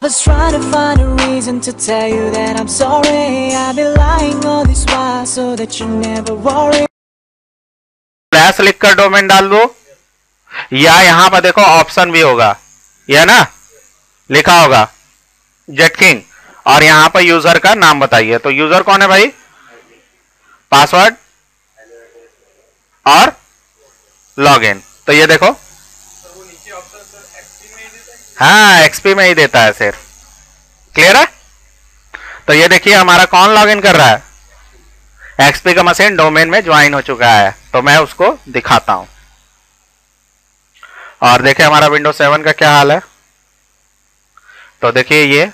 was trying to find a reason to tell you that I'm sorry. I've been lying all this while so that you never worry. Slash लिखकर domain डाल दो, या यहां पर देखो option भी होगा, यह ना लिखा होगा जेटकिंग, और यहां पर यूजर का नाम बताइए। तो यूजर कौन है भाई? पासवर्ड और लॉगिन। तो ये देखो, हाँ एक्सपी में ही देता है सिर्फ। क्लियर है? तो ये देखिए हमारा कौन लॉगिन कर रहा है? एक्सपी का मशीन डोमेन में ज्वाइन हो चुका है। तो मैं उसको दिखाता हूं, और देखिए हमारा विंडोज 7 का क्या हाल है। तो देखिए ये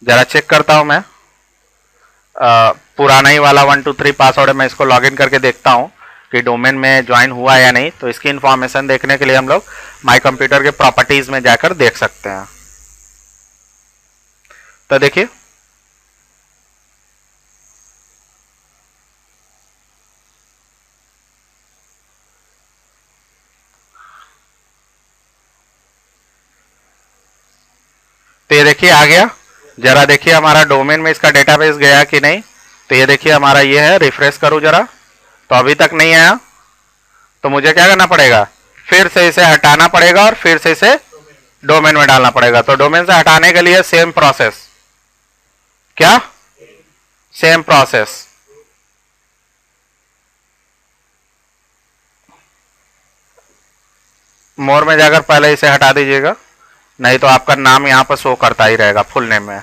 जरा चेक करता हूं मैं, पुराना ही वाला 123 पासवर्ड है, मैं इसको लॉगिन करके देखता हूं कि डोमेन में ज्वाइन हुआ या नहीं। तो इसकी इंफॉर्मेशन देखने के लिए हम लोग माई कंप्यूटर के प्रॉपर्टीज में जाकर देख सकते हैं। तो देखिए तो ये देखिए आ गया। जरा देखिए हमारा डोमेन में इसका डेटाबेस गया कि नहीं। तो ये देखिए हमारा ये है, रिफ्रेश करूं जरा, तो अभी तक नहीं आया। तो मुझे क्या करना पड़ेगा? फिर से इसे हटाना पड़ेगा और फिर से इसे डोमेन में डालना पड़ेगा। तो डोमेन से हटाने के लिए सेम प्रोसेस, क्या सेम प्रोसेस। मोर में जाकर पहले इसे हटा दीजिएगा, नहीं तो आपका नाम यहां पर शो करता ही रहेगा फुल नेम में।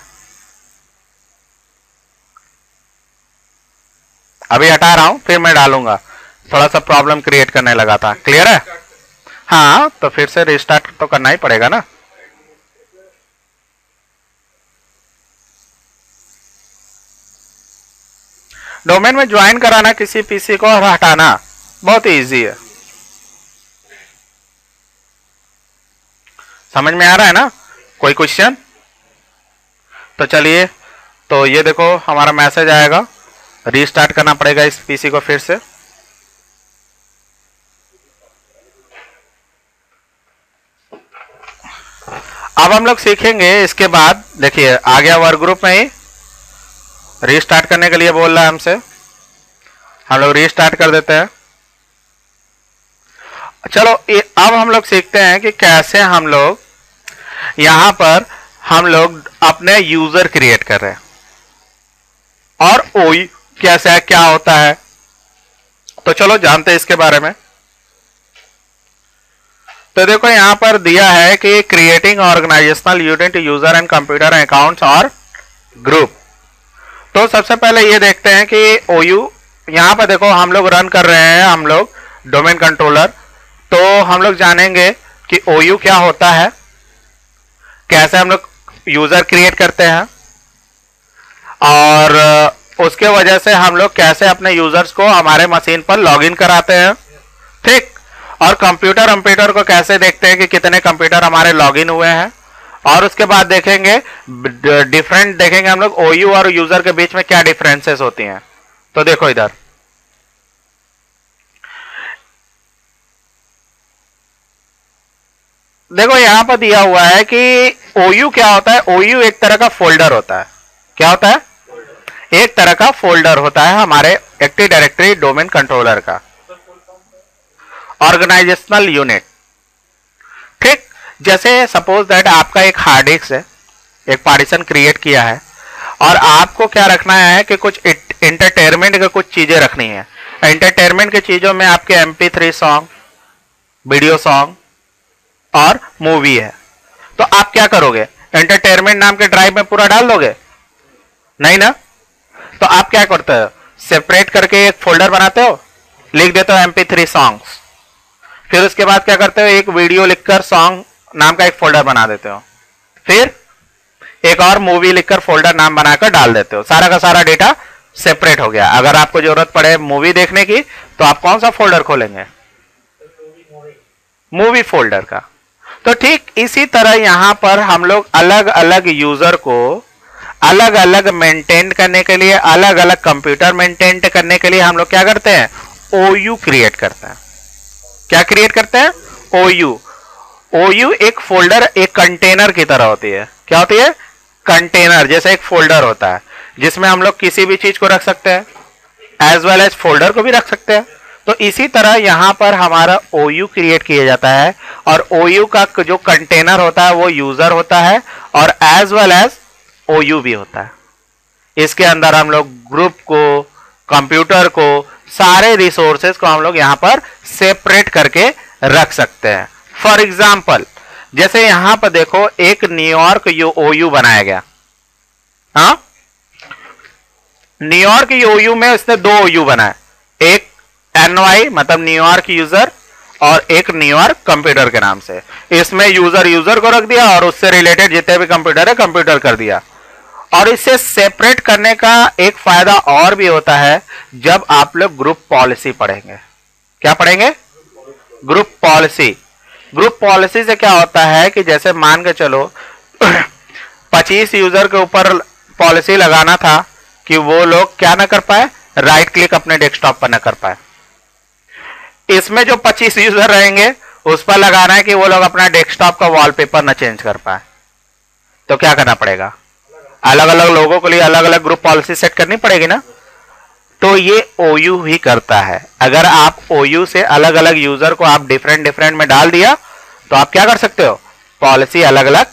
अभी हटा रहा हूं, फिर मैं डालूंगा। थोड़ा सा प्रॉब्लम क्रिएट करने लगा था। क्लियर है? हाँ, तो फिर से रिस्टार्ट तो करना ही पड़ेगा ना। डोमेन में ज्वाइन कराना किसी पीसी को और हटाना बहुत ही इजी है। समझ में आ रहा है ना? कोई क्वेश्चन? तो चलिए, तो ये देखो हमारा मैसेज आएगा, रीस्टार्ट करना पड़ेगा इस पीसी को फिर से। अब हम लोग सीखेंगे इसके बाद। देखिए आ गया वर्क ग्रुप में ही, रीस्टार्ट करने के लिए बोल रहा है हमसे। हम लोग रीस्टार्ट कर देते हैं। चलो अब हम लोग सीखते हैं कि कैसे हम लोग यहां पर हम लोग अपने यूजर क्रिएट कर रहे हैं, और ओई कैसे है, क्या होता है। तो चलो जानते हैं इसके बारे में। तो देखो यहां पर दिया है कि creating organisational unit user and computer accounts और ग्रुप। तो सबसे पहले ये देखते हैं कि ओयू, यहां पर देखो हम लोग रन कर रहे हैं, हम लोग डोमेन कंट्रोलर। तो हम लोग जानेंगे कि ओयू क्या होता है, कैसे हम लोग यूजर क्रिएट करते हैं, और उसके वजह से हम लोग कैसे अपने यूजर्स को हमारे मशीन पर लॉगिन कराते हैं। ठीक, और कंप्यूटर को कैसे देखते हैं कि कितने कंप्यूटर हमारे लॉगिन हुए हैं। और उसके बाद देखेंगे डिफरेंट, देखेंगे हम लोग ओयू और यूजर के बीच में क्या डिफरेंसेस होती हैं। तो देखो इधर देखो यहां पर दिया हुआ है कि ओयू क्या होता है। ओयू एक तरह का फोल्डर होता है। क्या होता है? एक तरह का फोल्डर होता है हमारे एक्टिव डायरेक्टरी डोमेन कंट्रोलर का, ऑर्गेनाइजेशनल यूनिट। ठीक, जैसे सपोज दैट आपका एक हार्ड डिस्क है, एक पार्टीशन क्रिएट किया है, और आपको क्या रखना है कि कुछ एंटरटेनमेंट की कुछ चीजें रखनी है। एंटरटेनमेंट की चीजों में आपके MP3 सॉन्ग, वीडियो सॉन्ग और मूवी है। तो आप क्या करोगे? एंटरटेनमेंट नाम के ड्राइव में पूरा डाल दोगे? नहीं ना। तो आप क्या करते हो? सेपरेट करके एक फोल्डर बनाते हो, लिख देते हो MP3 सॉन्ग्स। फिर उसके बाद क्या करते हो? एक वीडियो लिखकर सॉन्ग नाम का एक फोल्डर बना देते हो। फिर एक और मूवी लिखकर फोल्डर नाम बनाकर डाल देते हो। सारा का सारा डेटा सेपरेट हो गया। अगर आपको जरूरत पड़े मूवी देखने की तो आप कौन सा फोल्डर खोलेंगे? मूवी फोल्डर का। तो ठीक इसी तरह यहां पर हम लोग अलग अलग यूजर को अलग अलग मेंटेन करने के लिए, अलग अलग कंप्यूटर मेंटेन करने के लिए हम लोग क्या करते हैं? ओयू क्रिएट करते हैं। क्या क्रिएट करते हैं? ओयू। OU एक फोल्डर, एक कंटेनर की तरह होती है। क्या होती है? कंटेनर, जैसे एक फोल्डर होता है जिसमें हम लोग किसी भी चीज को रख सकते हैं, एज वेल एज फोल्डर को भी रख सकते हैं। तो इसी तरह यहां पर हमारा OU क्रिएट किया जाता है, और OU का जो कंटेनर होता है वो यूजर होता है, और एज वेल एज OU भी होता है। इसके अंदर हम लोग ग्रुप को, कंप्यूटर को, सारे रिसोर्सेज को हम लोग यहां पर सेपरेट करके रख सकते हैं। फॉर एग्जाम्पल, जैसे यहां पर देखो एक न्यूयॉर्क OU बनाया गया। हाँ, न्यूयॉर्क OU में इसने 2 OU बनाए, एक NY मतलब न्यूयॉर्क यूजर, और एक न्यूयॉर्क कंप्यूटर के नाम से। इसमें यूजर को रख दिया और उससे रिलेटेड जितने भी कंप्यूटर है कंप्यूटर कर दिया। और इसे सेपरेट करने का एक फायदा और भी होता है, जब आप लोग ग्रुप पॉलिसी पढ़ेंगे। क्या पढ़ेंगे? Group policy. ग्रुप पॉलिसी से क्या होता है कि जैसे मान के चलो 25 यूजर के ऊपर पॉलिसी लगाना था कि वो लोग क्या ना कर पाए, राइट क्लिक अपने डेस्कटॉप पर ना कर पाए। इसमें जो 25 यूजर रहेंगे उस पर लगाना है कि वो लोग अपना डेस्कटॉप का वॉलपेपर ना चेंज कर पाए। तो क्या करना पड़ेगा? अलग अलग लोगों के लिए अलग अलग ग्रुप पॉलिसी सेट करनी पड़ेगी ना। तो ये OU ही करता है। अगर आप OU से अलग अलग यूजर को आप डिफरेंट में डाल दिया तो आप क्या कर सकते हो? पॉलिसी अलग अलग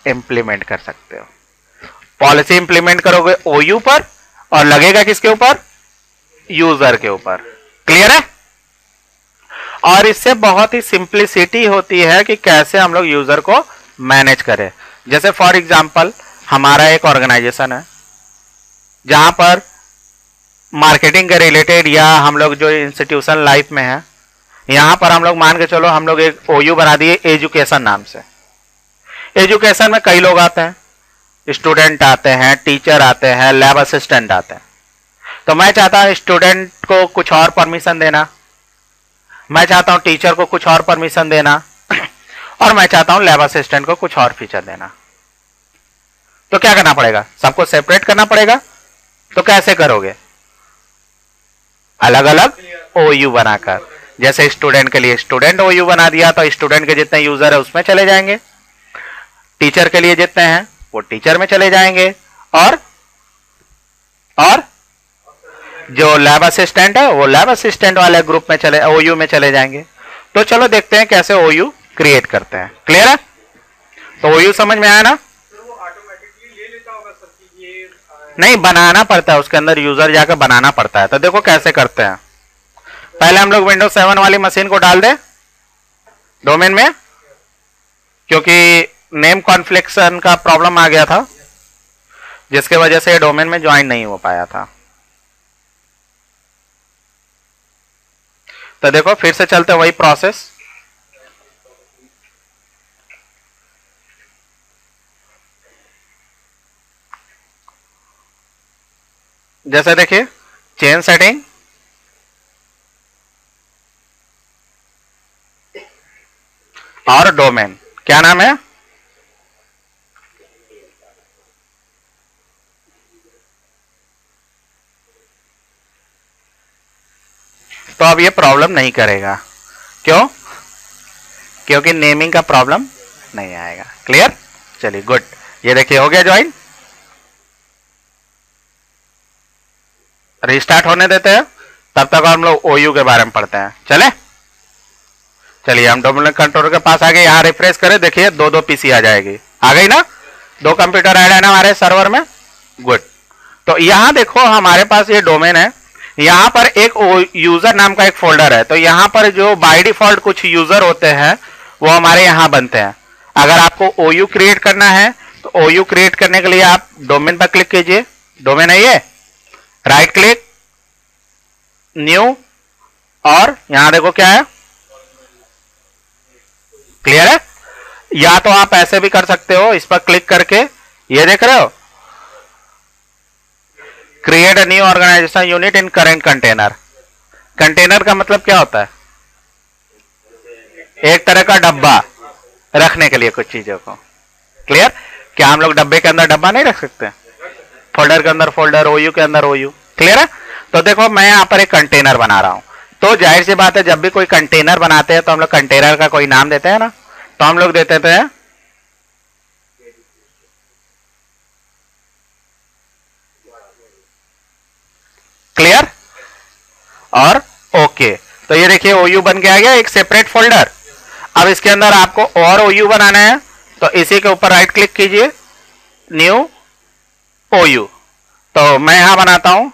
इंप्लीमेंट कर सकते हो। पॉलिसी इंप्लीमेंट करोगे OU पर, और लगेगा किसके ऊपर? यूजर के ऊपर। क्लियर है? और इससे बहुत ही सिंप्लिसिटी होती है कि कैसे हम लोग यूजर को मैनेज करें। जैसे फॉर एग्जांपल, हमारा एक ऑर्गेनाइजेशन है जहां पर मार्केटिंग के रिलेटेड, या हम लोग जो इंस्टीट्यूशन लाइफ में है, यहां पर हम लोग मान के चलो हम लोग एक OU बना दिए एजुकेशन नाम से। एजुकेशन में कई लोग आते हैं, स्टूडेंट आते हैं, टीचर आते हैं, लैब असिस्टेंट आते हैं। तो मैं चाहता हूं स्टूडेंट को कुछ और परमिशन देना, मैं चाहता हूं टीचर को कुछ और परमिशन देना, और मैं चाहता हूं लैब असिस्टेंट को कुछ और फीचर देना। तो क्या करना पड़ेगा? सबको सेपरेट करना पड़ेगा। तो कैसे करोगे? अलग अलग OU बनाकर। जैसे स्टूडेंट के लिए स्टूडेंट OU बना दिया तो स्टूडेंट के जितने यूजर है उसमें चले जाएंगे, टीचर के लिए जितने हैं वो टीचर में चले जाएंगे, और जो लैब असिस्टेंट है वो लैब असिस्टेंट वाले ग्रुप में चले, OU में चले जाएंगे। तो चलो देखते हैं कैसे OU क्रिएट करते हैं। क्लियर है? तो OU समझ में आया ना? नहीं, बनाना पड़ता है, उसके अंदर यूजर जाकर बनाना पड़ता है। तो देखो कैसे करते हैं। पहले हम लोग विंडोज 7 वाली मशीन को डाल दें डोमेन में, क्योंकि नेम कॉन्फ्लिक्शन का प्रॉब्लम आ गया था जिसके वजह से डोमेन में ज्वाइन नहीं हो पाया था। तो देखो फिर से चलते वही प्रोसेस। जैसे देखिए, चेंज सेटिंग, और डोमेन, क्या नाम है? तो अब ये प्रॉब्लम नहीं करेगा। क्यों? क्योंकि नेमिंग का प्रॉब्लम नहीं आएगा। क्लियर? चलिए गुड। ये देखिए हो गया ज्वाइन। रिस्टार्ट होने देते हैं, तब तक हम लोग OU के बारे में पढ़ते हैं। चले, चलिए हम डोमेन कंट्रोलर के पास आ गए। यहां रिफ्रेश करें, देखिए 2-2 PC आ जाएगी। आ गई ना? 2 कंप्यूटर ऐड है ना हमारे सर्वर में। गुड। तो यहां देखो हमारे पास ये डोमेन है, यहां पर एक यूजर नाम का एक फोल्डर है। तो यहां पर जो बाय डिफॉल्ट कुछ यूजर होते हैं वो हमारे यहां बनते हैं। अगर आपको OU क्रिएट करना है तो OU क्रिएट करने के लिए आप डोमेन पर क्लिक कीजिए। डोमेन है ये, राइट क्लिक, न्यू, और यहां देखो क्या है, क्लियर है? या तो आप ऐसे भी कर सकते हो, इस पर क्लिक करके, ये देख रहे हो, create a new organisation unit in current container. Container का मतलब क्या होता है? एक तरह का डब्बा रखने के लिए कुछ चीजों को। क्लियर? क्या हम लोग डब्बे के अंदर डब्बा नहीं रख सकते? फोल्डर के अंदर फोल्डर, OU के अंदर OU। क्लियर है? तो देखो मैं यहां पर एक कंटेनर बना रहा हूं। तो जाहिर सी बात है, जब भी कोई कंटेनर बनाते हैं तो हम लोग कंटेनर का कोई नाम देते हैं ना। तो हम लोग देते थे क्लियर और ओके। तो ये देखिए OU बन के आ गया एक सेपरेट फोल्डर। अब इसके अंदर आपको और OU बनाना है, तो इसी के ऊपर राइट क्लिक कीजिए, न्यू OU। तो मैं यहां बनाता हूं,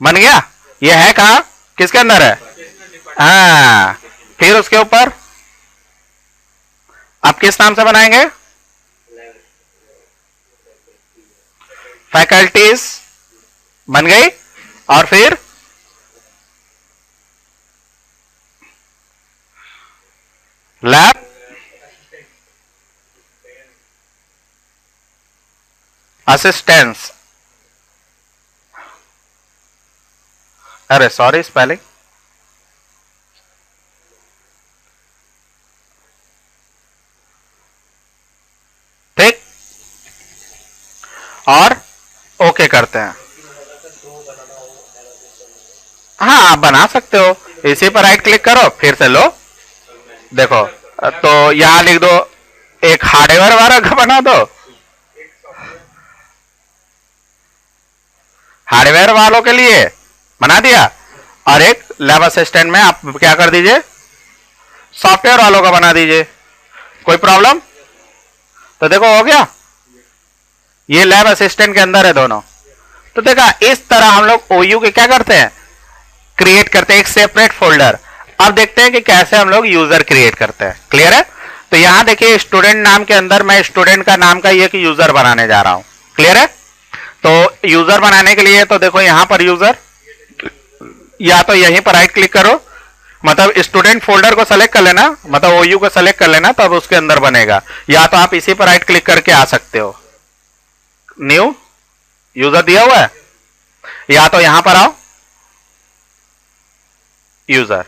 बन गया। ये है कहां, किसके अंदर है, हाँ। फिर उसके ऊपर आप किस नाम से बनाएंगे, फैकल्टीज बन गई। और फिर लैब असिस्टेंस, अरे सॉरी स्पेलिंग, ठीक। और ओके करते हैं। हाँ आप बना सकते हो, इसी पर राइट क्लिक करो, फिर से लो, देखो। तो यहां लिख दो एक हार्डवेयर वाला का बना दो, हार्डवेयर वालों के लिए बना दिया। और एक लैब असिस्टेंट में आप क्या कर दीजिए, सॉफ्टवेयर वालों का बना दीजिए। कोई प्रॉब्लम, तो देखो हो गया। ये लैब असिस्टेंट के अंदर है दोनों। तो देखा, इस तरह हम लोग OU के क्या करते हैं, क्रिएट करते हैं एक सेपरेट फोल्डर। अब देखते हैं कि कैसे हम लोग यूजर क्रिएट करते हैं। क्लियर है। तो यहां देखिए स्टूडेंट नाम के अंदर मैं स्टूडेंट का नाम का एक यूजर बनाने जा रहा हूं। क्लियर है। तो यूजर बनाने के लिए तो देखो यहां पर यूजर, या तो यहीं पर राइट क्लिक करो, मतलब स्टूडेंट फोल्डर को सेलेक्ट कर लेना, मतलब OU को सेलेक्ट कर लेना, तब उसके अंदर बनेगा। या तो आप इसी पर राइट क्लिक करके आ सकते हो, न्यू यूजर दिया हुआ है, या तो यहां पर आओ यूजर,